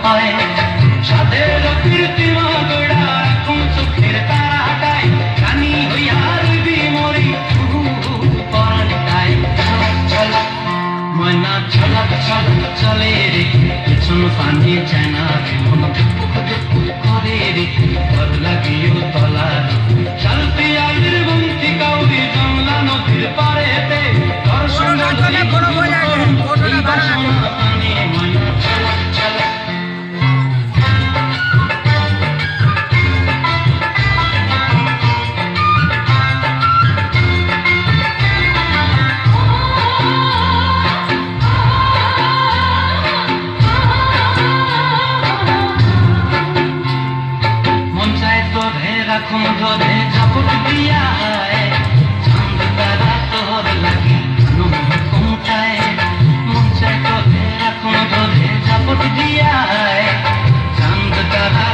পায় সাধের কীর্তিমা গড়া এখন চোখের তারাটায় কানি হইয়া রইবি মরি পরাণটায় চল ময়না ছলক ছলক চলে রে পেছন পানি যায় না রে মন করে রে ঘর লাগিও তলা শান্তি আইর বন্তি কাউরি জংলা নদীর পাড়েতে দর্শন ময়না ছলক ছলক রাখুন ধরে ঝাপট দিয়া চাঁদ তারা তোর লাগি ঘুমটায় মন চাই তোরে রাখুন ধরে ঝাপট দিয়া চাঁদ তারা